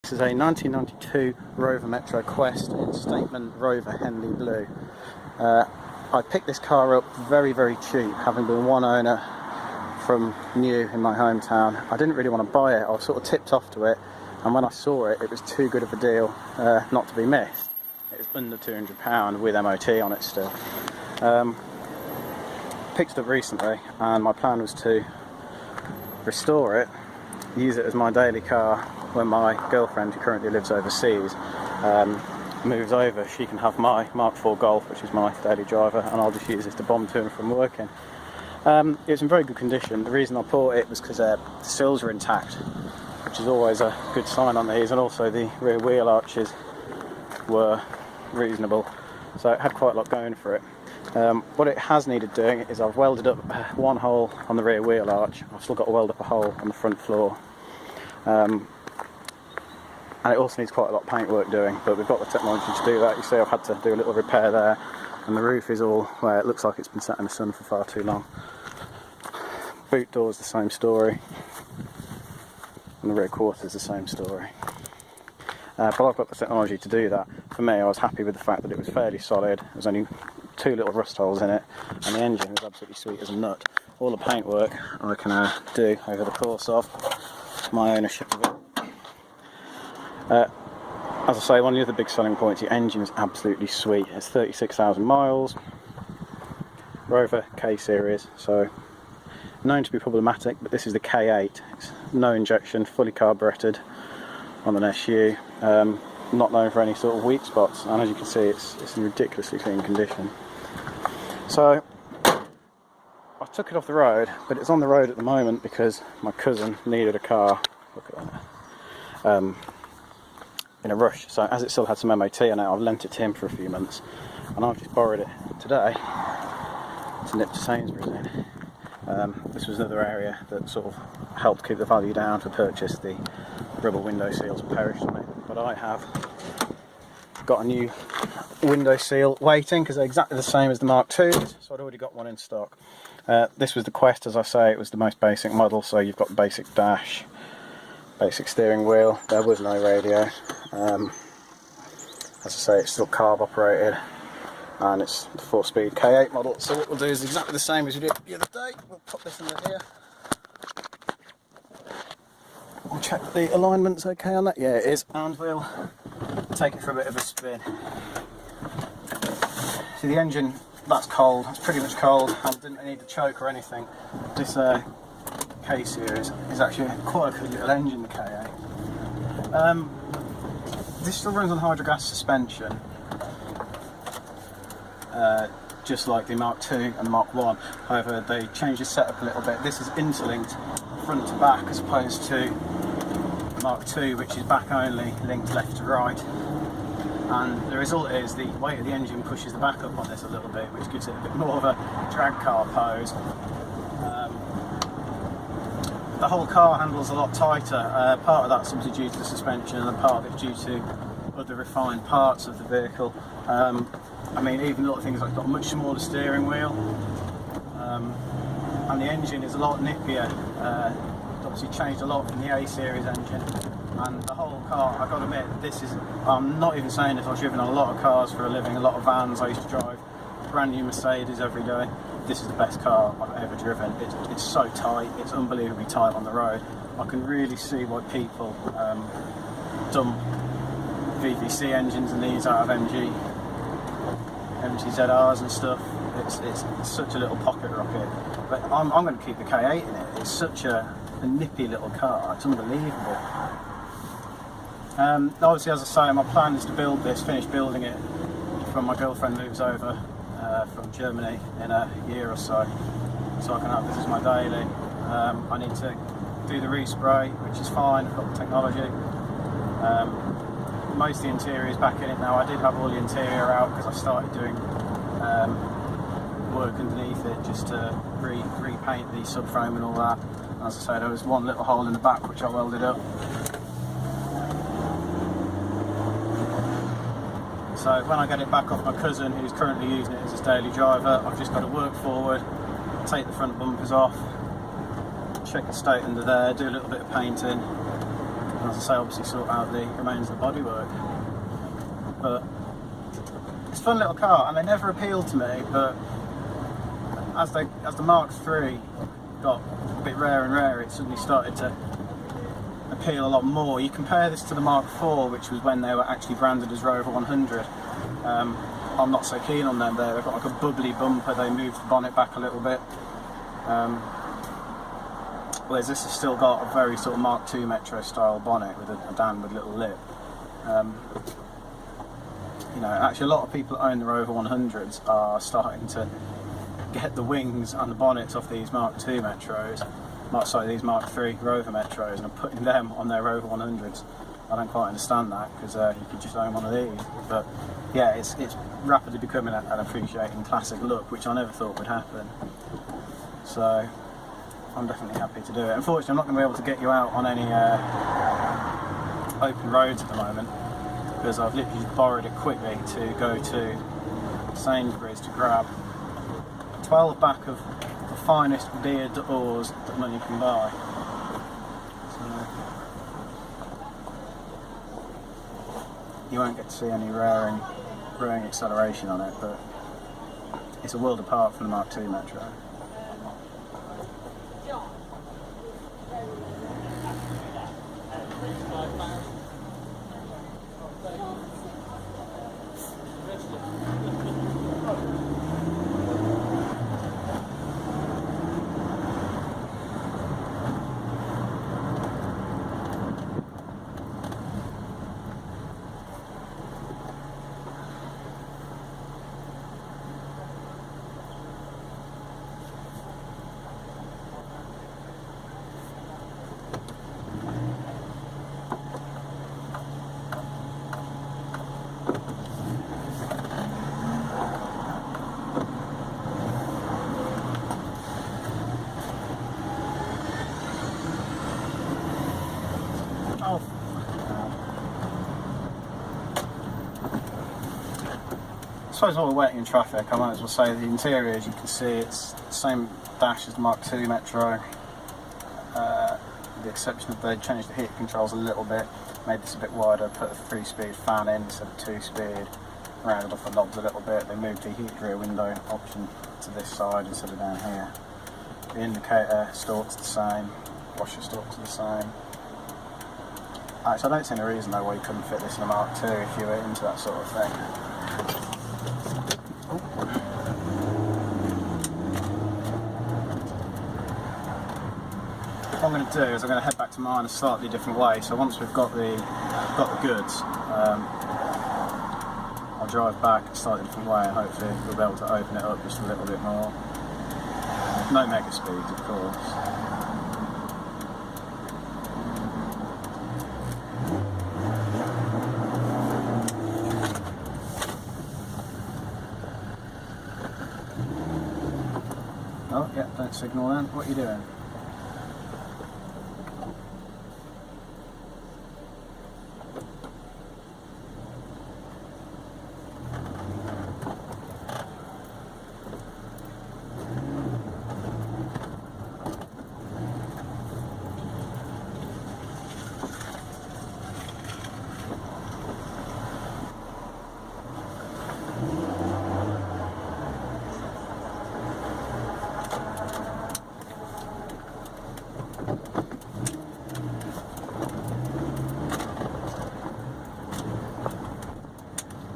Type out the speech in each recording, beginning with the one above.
This is a 1992 Rover Metro Quest in Statement Rover Henley Blue. I picked this car up very, very cheap, having been one owner from new in my hometown. I didn't really want to buy it. I was sort of tipped off to it, and when I saw it, it was too good of a deal not to be missed. It was under £200 with MOT on it still. Picked it up recently, and my plan was to restore it, use it as my daily car when my girlfriend, who currently lives overseas, moves over. She can have my Mark IV Golf, which is my daily driver, and I'll just use this to bomb to and from working. It's in very good condition. The reason I bought it was because the sills are intact, which is always a good sign on these, and also the rear wheel arches were reasonable, so it had quite a lot going for it. What it has needed doing is I've welded up one hole on the rear wheel arch. I've still got to weld up a hole on the front floor, and it also needs quite a lot of paint work doing, but we've got the technology to do that. You see, I've had to do a little repair there, and the roof is all where it looks like it's been sat in the sun for far too long. Boot door's the same story, and the rear quarter's the same story. But I've got the technology to do that. For me, I was happy with the fact that it was fairly solid. There's only 2 little rust holes in it, and the engine is absolutely sweet as a nut. All the paint work I can do over the course of my ownership of it. As I say, one of the other big selling points, the engine is absolutely sweet. It's 36,000 miles, Rover K series, so known to be problematic, but this is the K8. It's no injection, fully carburetted on an SU. Not known for any sort of weak spots, and as you can see, it's in ridiculously clean condition. So I took it off the road, but it's on the road at the moment because my cousin needed a car. Look at that. In a rush, so as it still had some MOT on it, I've lent it to him for a few months, and I've just borrowed it today to nip to Sainsbury's in. This was another area that sort of helped keep the value down to purchase the rubber window seals perished on it, but I have got a new window seal waiting because they're exactly the same as the Mark IIs, so I'd already got one in stock. This was the Quest, as I say. It was the most basic model, so you've got the basic dash, basic steering wheel. There was no radio. As I say, it's still carb operated, and it's the 4-speed K8 model. So what we'll do is exactly the same as we did the other day. We'll pop this under here. We'll check the alignment's okay on that. Yeah, it is, and we'll take it for a bit of a spin. See, the engine, that's cold. It's pretty much cold, and didn't need to choke or anything. This K series is actually quite a good little engine, the K8. This still runs on hydrogas suspension, just like the Mark II and the Mark I. However, they changed the setup a little bit. This is interlinked front to back, as opposed to the Mark II, which is back only, linked left to right. And the result is the weight of the engine pushes the back up on this a little bit, which gives it a bit more of a drag car pose. The whole car handles a lot tighter. Part of that's obviously due to the suspension, and part of it's due to other refined parts of the vehicle. I mean, even little things like, it's got a much smaller steering wheel, and the engine is a lot nippier. It's obviously changed a lot from the A series engine, and the whole car, I've got to admit, this is, I'm not even saying this, I've driven a lot of cars for a living, a lot of vans. I used to drive brand new Mercedes every day. This is the best car I've ever driven. It's so tight, it's unbelievably tight on the road. I can really see why people dump VVC engines and these out of MGZRs and stuff. It's such a little pocket rocket. But I'm going to keep the K8 in it. It's such a nippy little car. It's unbelievable. Obviously, as I say, my plan is to build this, finish building it, when my girlfriend moves over from Germany in a year or so I can have this as my daily. I need to do the respray, which is fine. I've got the technology. Most of the interior is back in it now. I did have all the interior out because I started doing work underneath it just to repaint the subframe and all that. As I say, there was one little hole in the back which I welded up. So when I get it back off my cousin, who's currently using it as his daily driver, I've just got to work forward, take the front bumpers off, check the state under there, do a little bit of painting, and as I say, obviously sort out the remains of the bodywork. But it's a fun little car, and they never appealed to me, but as the Mark III got a bit rarer and rarer, it suddenly started to appeal a lot more. You compare this to the Mark IV, which was when they were actually branded as Rover 100. I'm not so keen on them there. They've got like a bubbly bumper, they moved the bonnet back a little bit. Whereas this has still got a very sort of Mark II Metro style bonnet with a downward little lip. You know, actually a lot of people that own the Rover 100s are starting to get the wings and the bonnets off these Mark II Metros, these Mark III Rover Metros, and are putting them on their Rover 100s. I don't quite understand that, because you could just own one of these. But yeah, it's rapidly becoming an appreciating classic look, which I never thought would happen. So I'm definitely happy to do it. Unfortunately, I'm not going to be able to get you out on any open roads at the moment, because I've literally borrowed it quickly to go to Sainsbury's to grab 12 back of the finest beer d'ors that money can buy. So you won't get to see any rearing acceleration on it, but it's a world apart from the Mark II Metro. I suppose while we're waiting in traffic, I might as well say the interior, as you can see, it's the same dash as the Mark II Metro, with the exception of they changed the heat controls a little bit, made this a bit wider, put a 3-speed fan in instead of 2-speed, rounded off the knobs a little bit. They moved the heated rear window option to this side instead of down here. The indicator stalk's the same, washer stalk's the same. Actually, I don't see any reason though why you couldn't fit this in a Mark II if you were into that sort of thing. What I'm going to do is I'm going to head back to mine a slightly different way. So once we've got the goods, I'll drive back a slightly different way, and hopefully we'll be able to open it up just a little bit more. No mega speeds, of course. Oh, yeah, don't signal then. What are you doing?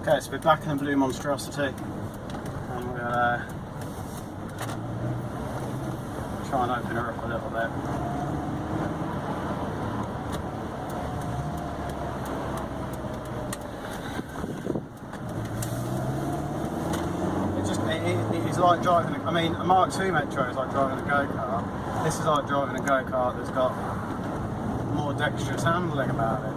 Okay, so we're black and blue monstrosity, and we'll try and open her up a little bit. It is like driving, a Mark II Metro is like driving a go-kart. This is like driving a go-kart that's got more dexterous handling about it.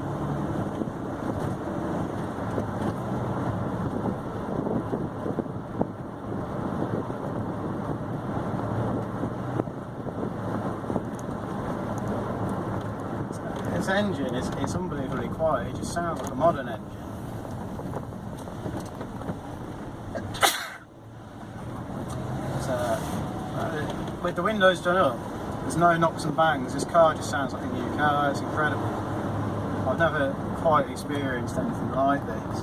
This engine is unbelievably quiet. It just sounds like a modern engine. With the windows done up, there's no knocks and bangs. This car just sounds like a new car. It's incredible. I've never quite experienced anything like this.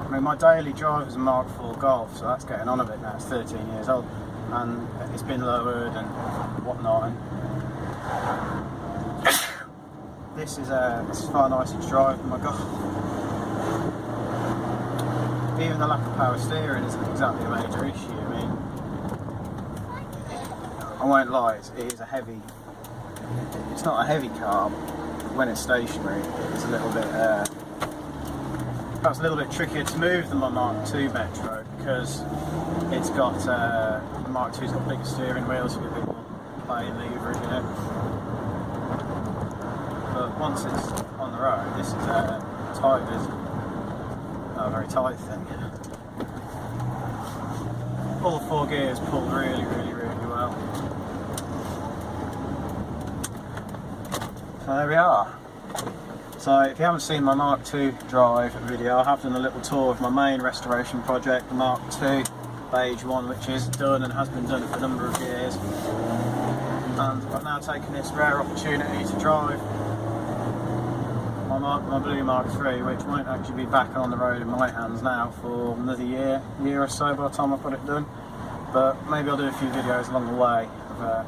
I mean, my daily drive is a Mark IV Golf, so that's getting on a bit now. It's 13 years old, and it's been lowered and whatnot. And this is far nicer to drive than my Golf. Even the lack of power steering isn't exactly a major issue. I mean, I won't lie, it is a heavy. It's not a heavy car. But when it's stationary, it's a little bit. Perhaps a little bit trickier to move than my Mark II Metro, because it's got the Mark II's got bigger steering wheels, so you've got a bit more play and lever in it. But once it's on the road, this is tight as a very tight thing. All 4 gears pull really well. So there we are. So if you haven't seen my Mark II drive video, I have done a little tour of my main restoration project, the Mark II beige one, which is done and has been done for a number of years. And I've now taken this rare opportunity to drive my blue Mark III, which won't actually be back on the road in my hands now for another year or so by the time I've got it done. But maybe I'll do a few videos along the way of